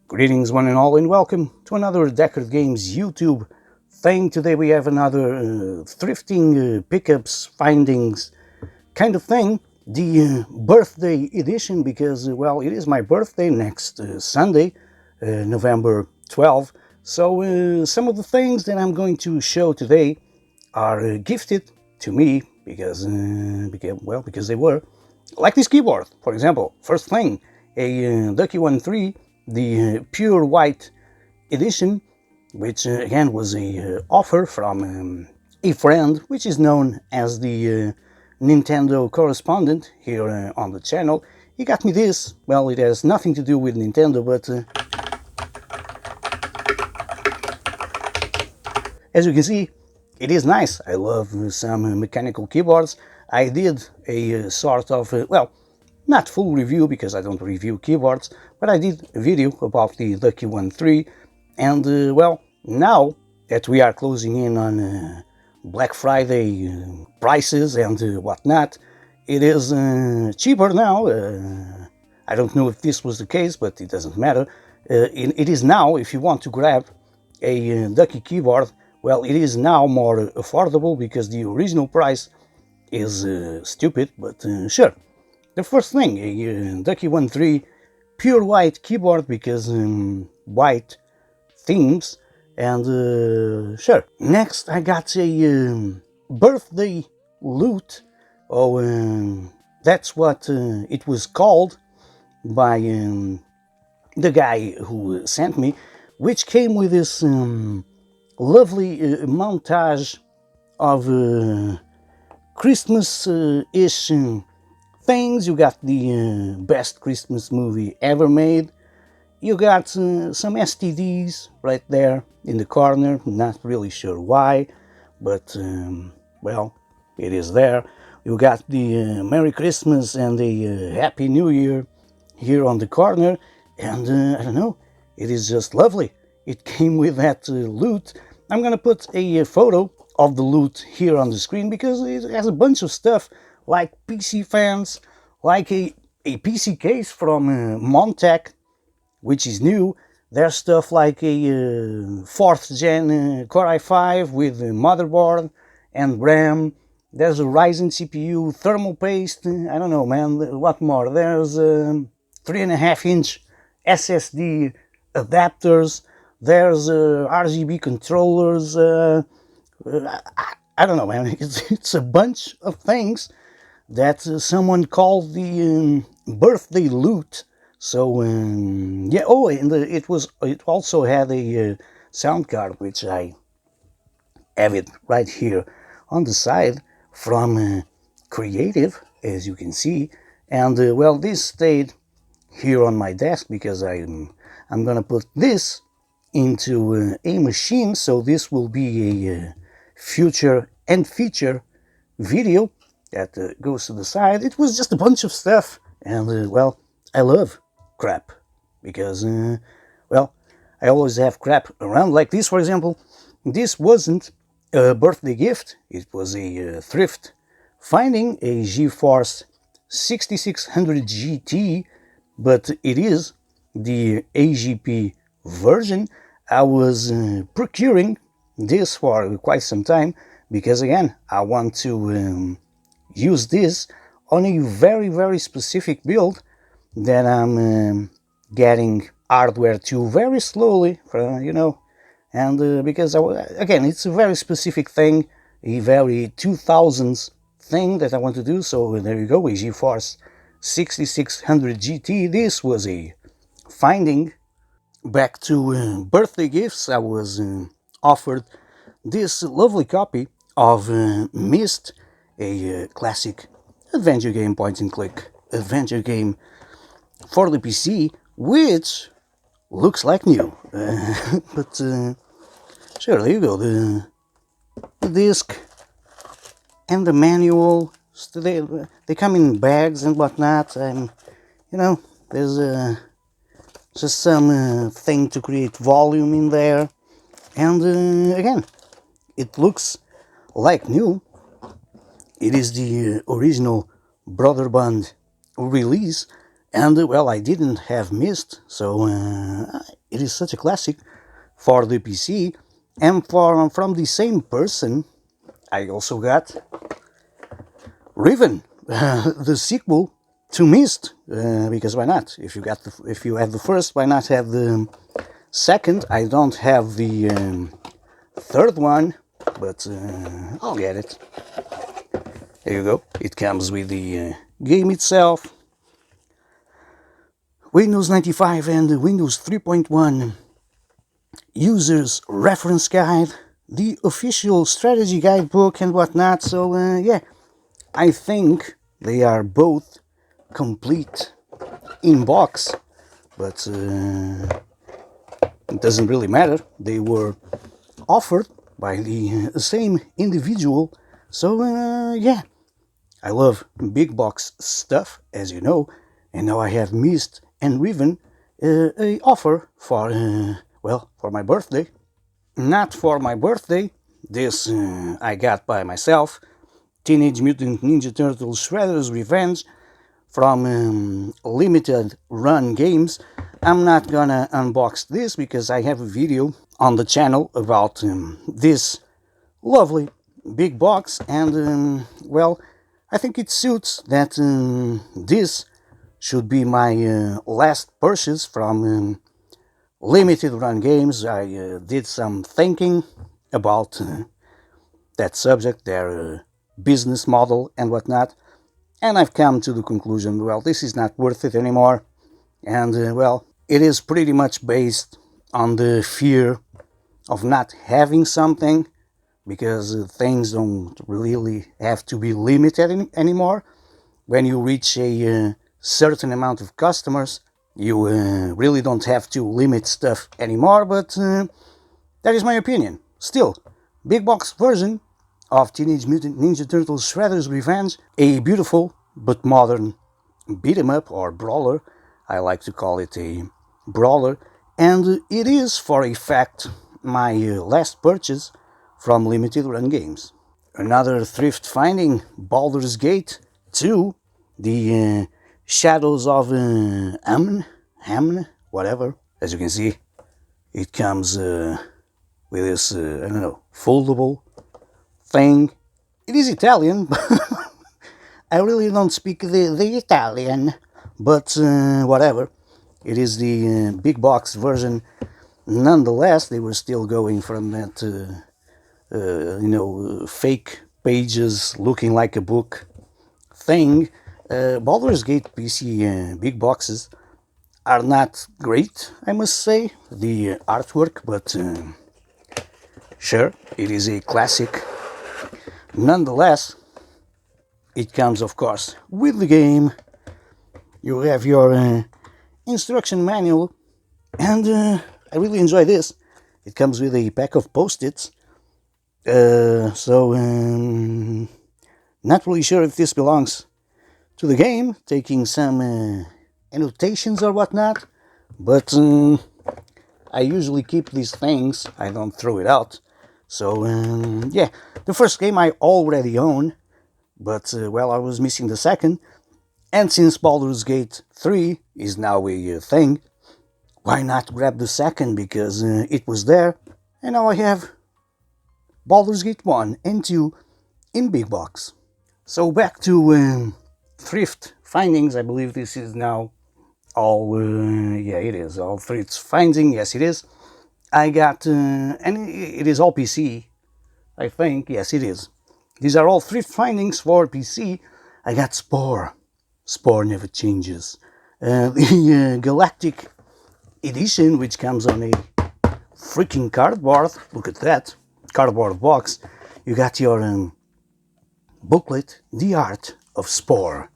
Greetings one and all, and welcome to another Deckard Games YouTube thing. Today we have another thrifting, pickups, findings kind of thing. The birthday edition, because, well, it is my birthday next Sunday, November 12th. So some of the things that I'm going to show today are gifted to me because they were. Like this keyboard, for example. First thing, a Ducky 3, the pure white edition, which again was a offer from a friend, which is known as the Nintendo correspondent here on the channel. He got me this. Well, it has nothing to do with Nintendo, but as you can see, it is nice. I love some mechanical keyboards. I did a sort of, well, not full review because I don't review keyboards, but I did a video about the Ducky 3, and well, now that we are closing in on Black Friday prices and whatnot, it is cheaper now. I don't know if this was the case, but it doesn't matter. It is now, if you want to grab a Ducky keyboard, well, it is now more affordable because the original price is stupid, but sure. The first thing, a Ducky 3 pure white keyboard because white themes, and sure. Next I got a birthday loot. That's what it was called by the guy who sent me, which came with this lovely montage of Christmas-ish things. You got the best Christmas movie ever made. You got some STDs right there in the corner. Not really sure why, but well, it is there. You got the Merry Christmas and the Happy New Year here on the corner, and I don't know, it is just lovely. It came with that loot. I'm gonna put a photo of the loot here on the screen because it has a bunch of stuff like PC fans, like a PC case from Montech, which is new. There's stuff like a 4th gen Core i5 with motherboard and RAM. There's a Ryzen CPU, thermal paste, I don't know, man, what more? There's 3.5-inch SSD adapters. There's RGB controllers. I don't know, man. It's a bunch of things that someone called the birthday loot. So yeah. Oh, and it also had a sound card, which I have it right here on the side from Creative, as you can see. And well, this stayed here on my desk because I'm gonna put this into a machine, so this will be a future and feature video that goes to the side. It was just a bunch of stuff, and well, I love crap because well, I always have crap around. Like this, for example. This wasn't a birthday gift, it was a thrift finding, a GeForce 6600 GT, but it is the AGP version. I was procuring this for quite some time because, again, I want to use this on a very specific build that I'm getting hardware to very slowly, you know, and because again, it's a very specific thing, a very 2000s thing that I want to do. So there you go, a GeForce 6600 GT. This was a finding. Back to birthday gifts, I was offered this lovely copy of Myst, a classic adventure game, point-and-click adventure game for the PC, which looks like new. But sure, there you go, the disc and the manual. They come in bags and whatnot, and you know, there's just some thing to create volume in there, and again, it looks like new. It is the original Brother Band release, And well, I didn't have Myst, so it is such a classic for the PC. And from the same person, I also got Riven, the sequel to Myst, because why not? If you have the first, why not have the second? I don't have the third one, but I'll get it. There you go. It comes with the game itself, Windows 95 and Windows 3.1 users reference guide, the official strategy guidebook and whatnot. So yeah, I think they are both complete in box, but it doesn't really matter. They were offered by the same individual. So yeah, I love big box stuff, as you know, and now I have Myst and Riven a offer for well, for my birthday. Not for my birthday. This I got by myself. Teenage Mutant Ninja Turtles Shredder's Revenge from Limited Run Games. I'm not gonna unbox this because I have a video on the channel about this lovely big box, and well, I think it suits that this should be my last purchase from Limited Run Games. I did some thinking about that subject, their business model and whatnot, and I've come to the conclusion, well, this is not worth it anymore. And well, it is pretty much based on the fear of not having something, because things don't really have to be limited anymore. When you reach a certain amount of customers, you really don't have to limit stuff anymore, but that is my opinion. Still, big box version of Teenage Mutant Ninja Turtles Shredder's Revenge, a beautiful but modern beat 'em up or brawler. I like to call it a brawler, and it is for a fact my last purchase from Limited Run Games. Another thrift finding, Balers Gate 2, the Shadows of Amn, whatever. As you can see, it comes with this, I don't know, foldable thing. It is Italian, but I really don't speak the Italian, but whatever. It is the big box version. Nonetheless, they were still going from that, you know, fake pages looking like a book thing. Baldur's Gate PC big boxes are not great, I must say, the artwork, but sure, it is a classic. Nonetheless, it comes, of course, with the game. You have your instruction manual, and I really enjoy this. It comes with a pack of post-its, so not really sure if this belongs to the game, taking some annotations or whatnot, but I usually keep these things, I don't throw it out. So yeah, the first game I already own, but well, I was missing the second, and since Balers Gate 3 is now a thing, why not grab the second, because it was there, and now I have Balers Gate 1 and 2 in big box. So back to thrift findings. I believe this is now all, yeah, it is all thrift finding, yes it is. I got, and it is all PC, I think, yes it is. These are all thrift findings for PC. I got Spore. Spore never changes. The Galactic edition, which comes on a freaking cardboard. Look at that. Cardboard box. You got your booklet, The Art of Spore.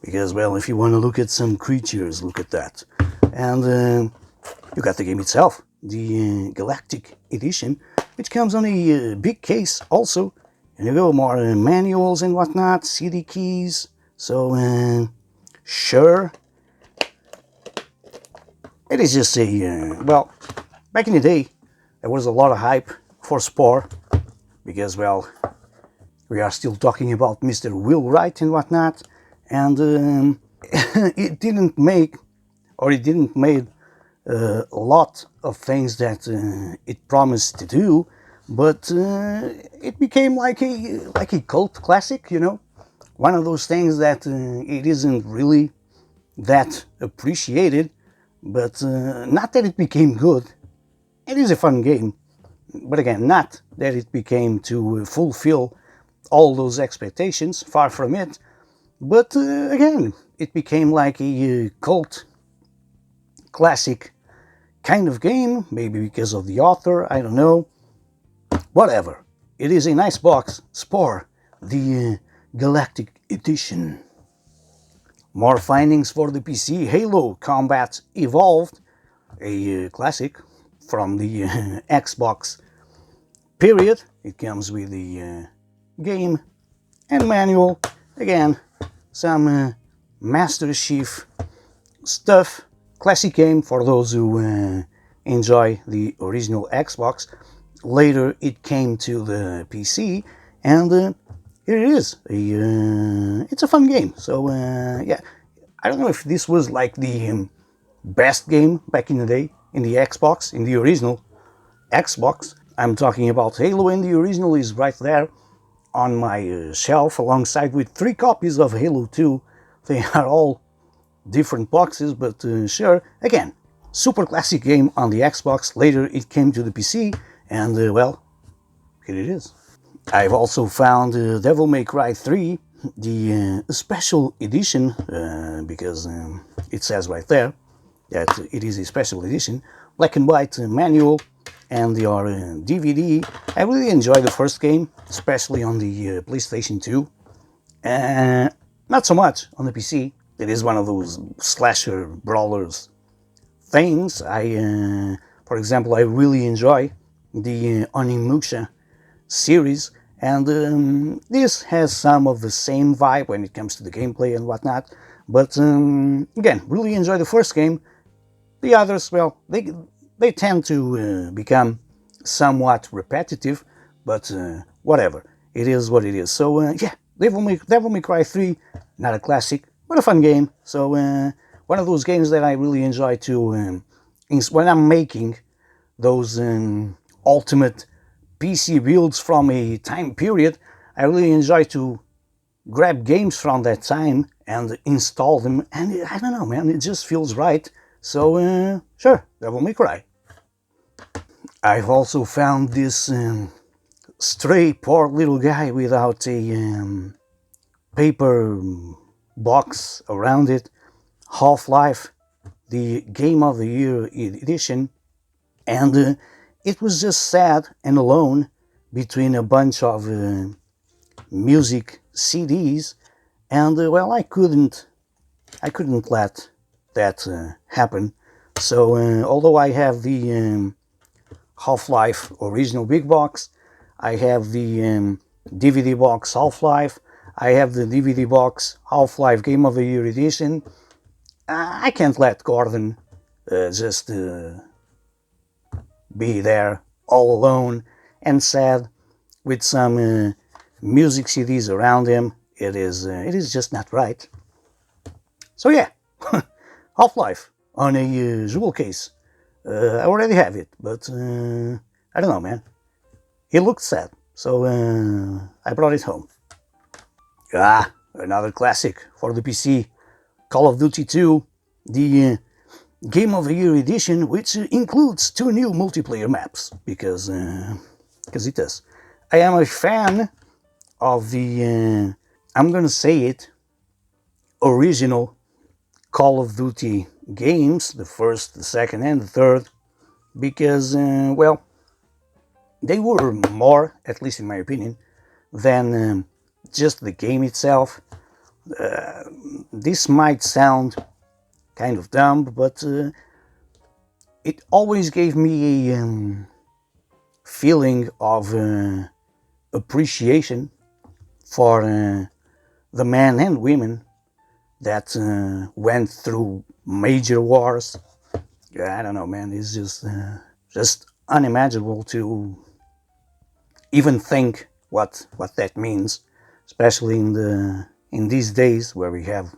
Because, well, if you want to look at some creatures, look at that. And you got the game itself, the Galactic edition, which comes on a big case also. And you go, more manuals and whatnot, CD keys. So, sure. It is just a, well, back in the day, there was a lot of hype for Spore. Because, well, we are still talking about Mr. Will Wright and whatnot. And it didn't make, or it didn't make a lot of things that it promised to do, but it became like a cult classic, you know, one of those things that it isn't really that appreciated, but not that it became good. It is a fun game, but again, not that it became to fulfill all those expectations, far from it. But again, it became like a cult classic kind of game, maybe because of the author, I don't know. Whatever. It is a nice box. Spore, the Galactic Edition. More findings for the PC. Halo Combat Evolved, a classic from the Xbox period. It comes with the game and manual. Again, some Master Chief stuff. Classic game for those who enjoy the original Xbox. Later it came to the PC, and here it is. It's a fun game. So yeah, I don't know if this was like the best game back in the day in the Xbox, in the original Xbox. I'm talking about Halo, and the original is right there on my shelf alongside with 3 copies of Halo 2. They are all different boxes, but sure. Again, super classic game on the Xbox. Later it came to the PC, and well, here it is. I've also found Devil May Cry 3, the special edition, because it says right there that it is a special edition. Black and white manual and your DVD. I really enjoyed the first game, especially on the PlayStation 2. Not so much on the PC. It is one of those slasher brawlers things. For example, I really enjoy the Onimusha series, and this has some of the same vibe when it comes to the gameplay and whatnot. But again, really enjoy the first game. The others, well, they tend to become somewhat repetitive, but whatever. It is what it is. So yeah, Devil May Cry 3, not a classic, but a fun game. So one of those games that I really enjoy to when I'm making those ultimate PC builds from a time period. I really enjoy to grab games from that time and install them, and I don't know, man, it just feels right. So sure, Devil May Cry. I've also found this stray poor little guy without a paper box around it. Half-Life, the Game of the Year edition, and it was just sad and alone between a bunch of music CDs, and well, I couldn't let that happen. So although I have the Half-Life original big box, I have the DVD box Half-Life, I have the DVD box Half-Life Game of the Year edition, I can't let Gordon just be there all alone and sad with some music CDs around him. It is just not right. So yeah, Half-Life on a jewel case. I already have it, but I don't know, man. It looked sad, so I brought it home. Ah, another classic for the PC. Call of Duty 2, the Game of the Year edition, which includes 2 new multiplayer maps, because it does. I am a fan of the, I'm gonna say it, original Call of Duty games, the first, the second, and the third, because, well, they were more, at least in my opinion, than just the game itself. This might sound kind of dumb, but it always gave me a feeling of appreciation for the men and women that went through major wars. I don't know, man. It's just unimaginable to even think what that means, especially in these days where we have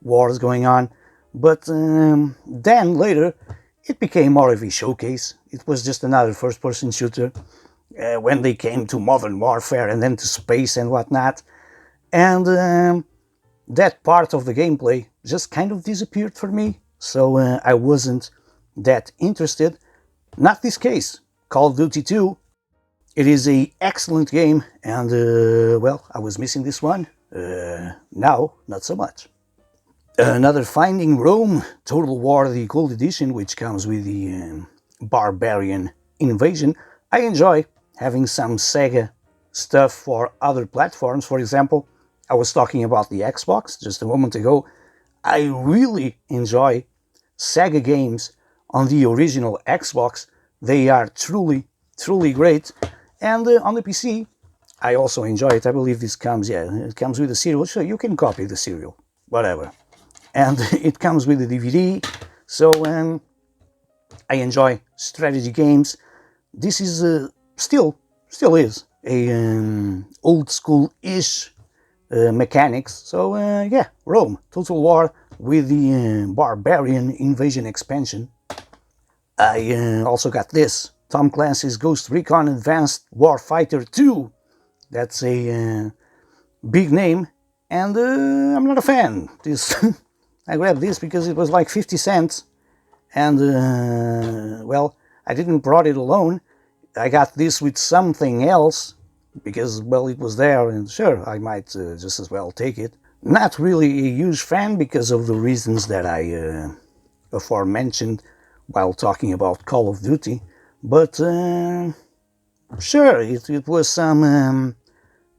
wars going on. But then later, it became more of a showcase. It was just another first-person shooter. When they came to Modern Warfare and then to space and whatnot. And that part of the gameplay just kind of disappeared for me. So I wasn't that interested. Not this case. Call of Duty 2. It is an excellent game, and well, I was missing this one. Now, not so much. Another Finding Rome Total War the Gold Edition, which comes with the Barbarian Invasion. I enjoy having some Sega stuff for other platforms. For example, I was talking about the Xbox just a moment ago. I really enjoy Sega games on the original Xbox. They are truly, truly great. And on the PC, I also enjoy it. I believe this comes, yeah, it comes with the serial. So you can copy the serial, whatever. And it comes with the DVD. So I enjoy strategy games. This is still is a old school-ish mechanics. So yeah, Rome Total War with the Barbarian Invasion expansion. I also got this, Tom Clancy's Ghost Recon Advanced Warfighter 2. That's a big name, and I'm not a fan. This I grabbed this because it was like 50 cents, and well, I didn't brought it alone. I got this with something else because, well, it was there, and sure, I might just as well take it. Not really a huge fan because of the reasons that I aforementioned while talking about Call of Duty, but sure, it was some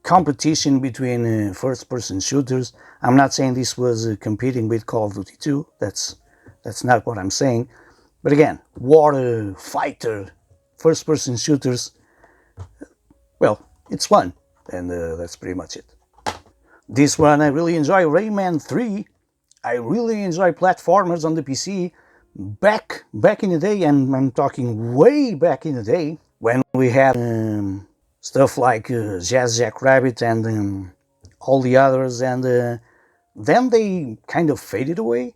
competition between first-person shooters. I'm not saying this was competing with Call of Duty 2, that's not what I'm saying, but again, war fighter, first-person shooters, well, it's fun, and that's pretty much it. This one I really enjoy, Rayman 3. I really enjoy platformers on the PC. Back in the day, and I'm talking way back in the day, when we had stuff like Jazz Jackrabbit and all the others, and then they kind of faded away.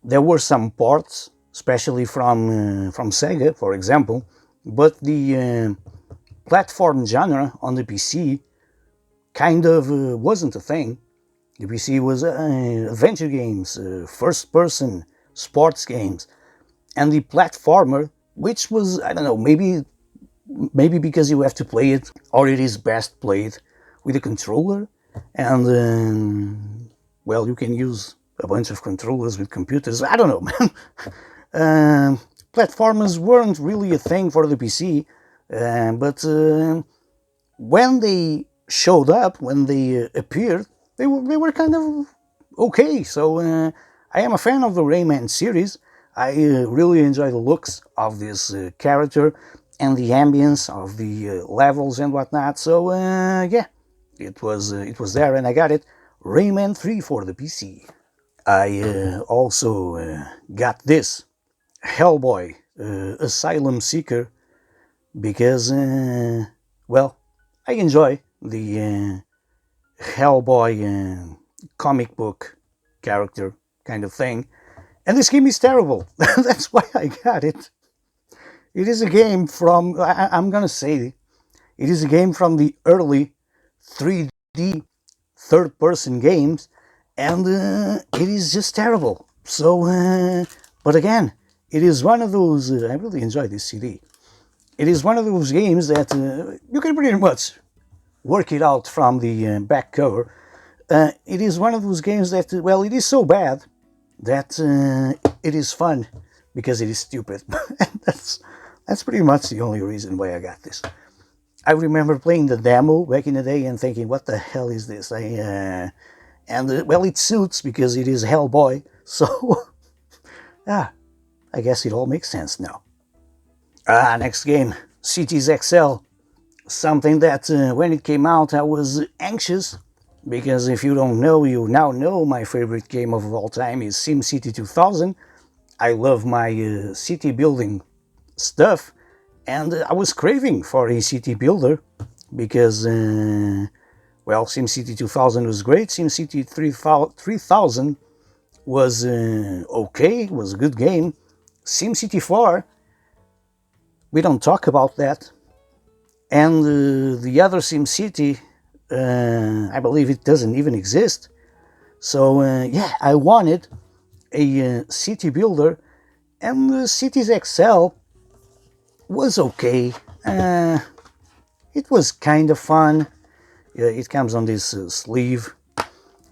There were some ports, especially from Sega, for example, but the platform genre on the PC kind of wasn't a thing. The PC was adventure games, first-person sports games, and the platformer, which was, I don't know, maybe because you have to play it, or it is best played with a controller, and well, you can use a bunch of controllers with computers. I don't know, man. Platformers weren't really a thing for the PC, but when they showed up, when they appeared, they were kind of okay. So I am a fan of the Rayman series. I really enjoy the looks of this character and the ambience of the levels and whatnot. So yeah, it was there, and I got it. Rayman 3 for the PC. I also got this, Hellboy Asylumseeker, because well, I enjoy the Hellboy comic book character kind of thing, and this game is terrible. That's why I got it. It is a game from, I'm gonna say, it is a game from the early 3D third-person games, and it is just terrible. So, but again, it is one of those, I really enjoy this CD. It is one of those games that you can pretty much work it out from the back cover. It is one of those games that, well, it is so bad that it is fun because it is stupid. That's pretty much the only reason why I got this. I remember playing the demo back in the day and thinking, what the hell is this? Well, it suits because it is Hellboy, so I guess it all makes sense now. Next game, Cities XL. Something that when it came out I was anxious, because if you don't know, you now know my favorite game of all time is SimCity 2000. I love my city building stuff, and I was craving for a city builder because, well, SimCity 2000 was great. SimCity 3000 was okay, was a good game. SimCity 4, we don't talk about that. And the other SimCity, I believe it doesn't even exist. So yeah, I wanted a city builder, and Cities XL was okay. It was kind of fun. It comes on this sleeve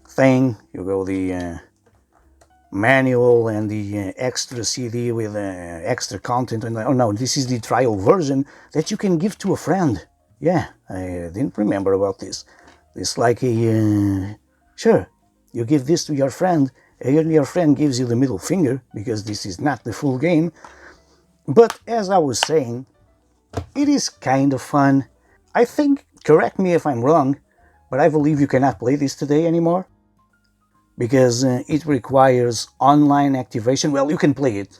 thing. You go the manual and the extra CD with extra content. And oh no, this is the trial version that you can give to a friend. Yeah, I didn't remember about this. It's like a sure, you give this to your friend, and your friend gives you the middle finger because this is not the full game. But as I was saying, it is kind of fun. I think, correct me if I'm wrong, but I believe you cannot play this today anymore because it requires online activation. Well, you can play it.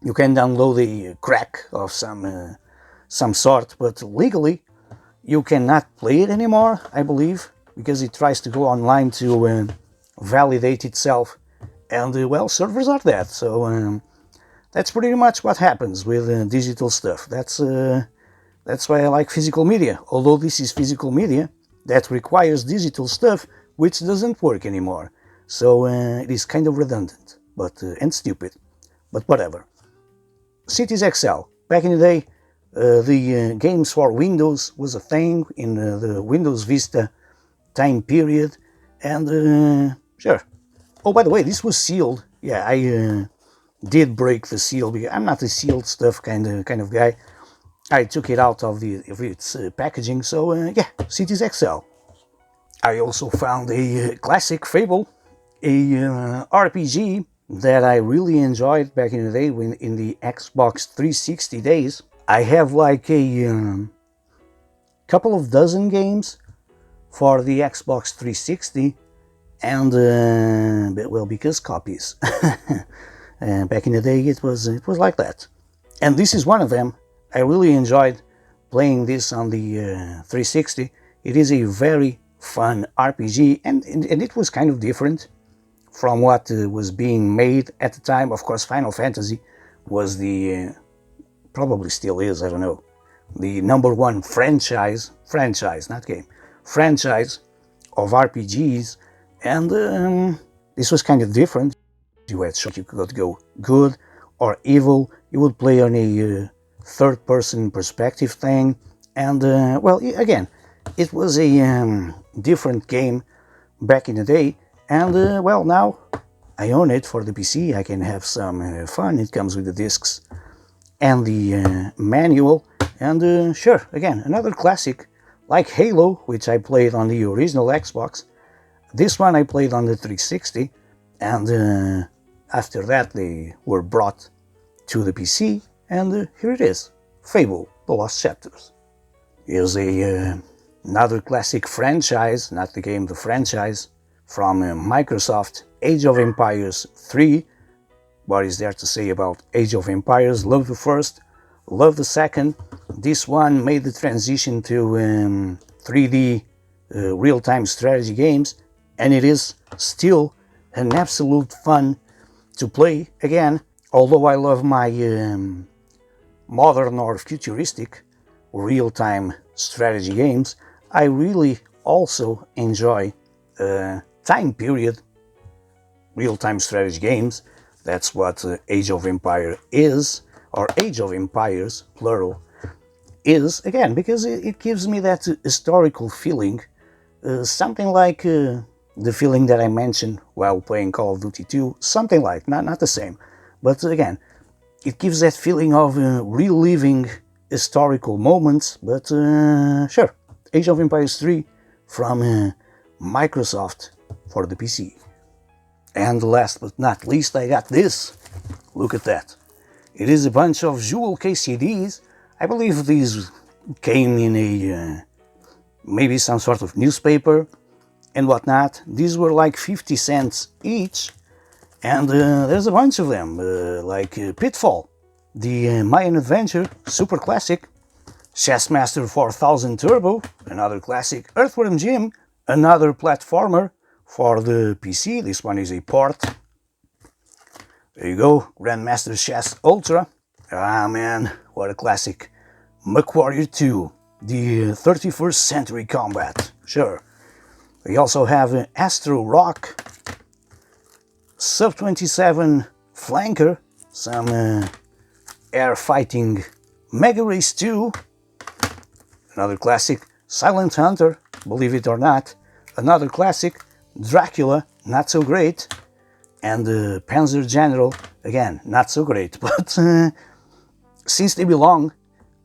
You can download a crack of some sort, but legally you cannot play it anymore, I believe, because it tries to go online to validate itself, and well, servers are dead. So that's pretty much what happens with digital stuff. That's why I like physical media. Although this is physical media that requires digital stuff, which doesn't work anymore. So it is kind of redundant, but and stupid. But whatever. Cities XL. Back in the day, the games for Windows was a thing in the Windows Vista time period, and sure. Oh, by the way, this was sealed. Yeah, I did break the seal because I'm not a sealed stuff kind of guy. I took it out of its packaging. So yeah, Cities XL. I also found a classic Fable, a RPG that I really enjoyed back in the day when in the Xbox 360 days. I have like a couple of dozen games for the Xbox 360, and well, because copies. Back in the day, it was like that, and this is one of them. I really enjoyed playing this on the 360. It is a very fun RPG, and it was kind of different from what was being made at the time. Of course, Final Fantasy was the probably still is, I don't know, the #1 franchise, not game, franchise of RPGs, and this was kind of different. You had you could go good or evil. You would play on a third-person perspective thing, and well, again, it was a different game back in the day, and well, now I own it for the PC. I can have some fun. It comes with the discs and the manual, and sure, again, another classic like Halo, which I played on the original Xbox. This one I played on the 360, and after that they were brought to the PC, and here it is, Fable, The Lost Chapters. Here's another classic franchise, not the game, the franchise, from Microsoft, Age of Empires 3. What is there to say about Age of Empires? Love the first, love the second. This one made the transition to 3D real-time strategy games, and it is still an absolute fun to play. Again, although I love my modern or futuristic real-time strategy games, I really also enjoy time period real-time strategy games. That's what Age of Empire is, or Age of Empires, plural, is, again, because it gives me that historical feeling, something like the feeling that I mentioned while playing Call of Duty 2, something like, not the same, but again, it gives that feeling of reliving historical moments. But sure, Age of Empires 3 from Microsoft for the PC. And last but not least, I got this. Look at that. It is a bunch of jewel case CDs. I believe these came in a maybe some sort of newspaper and whatnot. These were like 50 cents each, and there's a bunch of them, like Pitfall, the Mayan Adventure, super classic, Chessmaster 4000 Turbo, another classic, Earthworm Jim, another platformer for the PC. This one is a port. There you go, Grandmaster Chess Ultra. Ah man, what a classic. MechWarrior 2, the 31st Century Combat, sure. We also have Astro Rock, Sub-27 Flanker, some air fighting Mega Race 2, another classic, Silent Hunter, believe it or not, another classic, Dracula, not so great, and Panzer General, again, not so great, but since they belong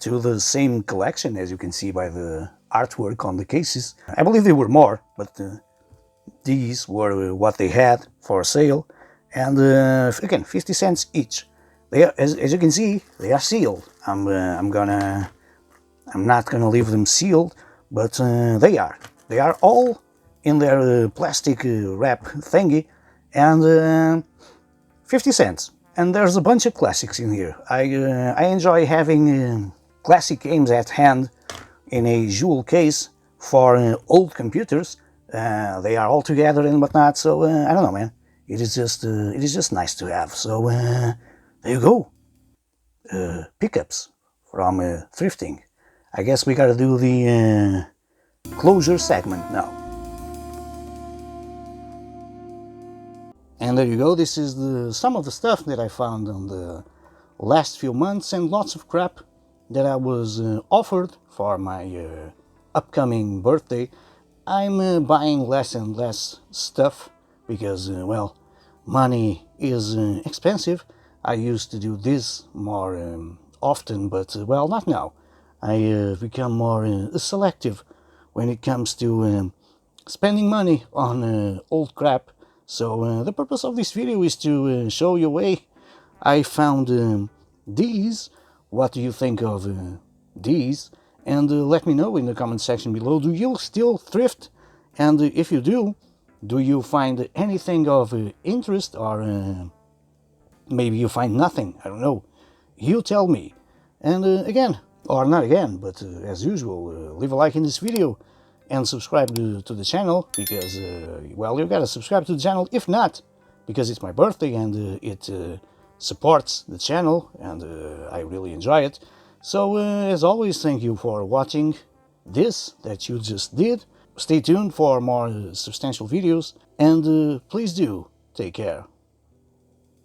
to the same collection, as you can see by the artwork on the cases, I believe there were more, but these were what they had for sale, and again, 50 cents each. They are, as you can see, they are sealed. I'm not gonna leave them sealed, but they are all in their plastic wrap thingy, and 50 cents. And there's a bunch of classics in here. I enjoy having classic games at hand in a jewel case for old computers. They are all together and whatnot, so I don't know, man. It is just nice to have. So there you go. Pickups from thrifting. I guess we gotta do the closure segment now. And there you go. This is some of the stuff that I found in the last few months, and lots of crap that I was offered for my upcoming birthday. I'm buying less and less stuff because, well, money is expensive. I used to do this more often, but, well, not now. I become more selective when it comes to spending money on old crap. So the purpose of this video is to show you a way. I found these. What do you think of these? And let me know in the comment section below. Do you still thrift? And if you do you find anything of interest, or maybe you find nothing? I don't know. You tell me. And again, or not again, but as usual, leave a like in this video and subscribe to the channel, because, well, you gotta subscribe to the channel. If not, because it's my birthday and it supports the channel, and I really enjoy it. So, as always, thank you for watching this that you just did. Stay tuned for more substantial videos, and please do take care.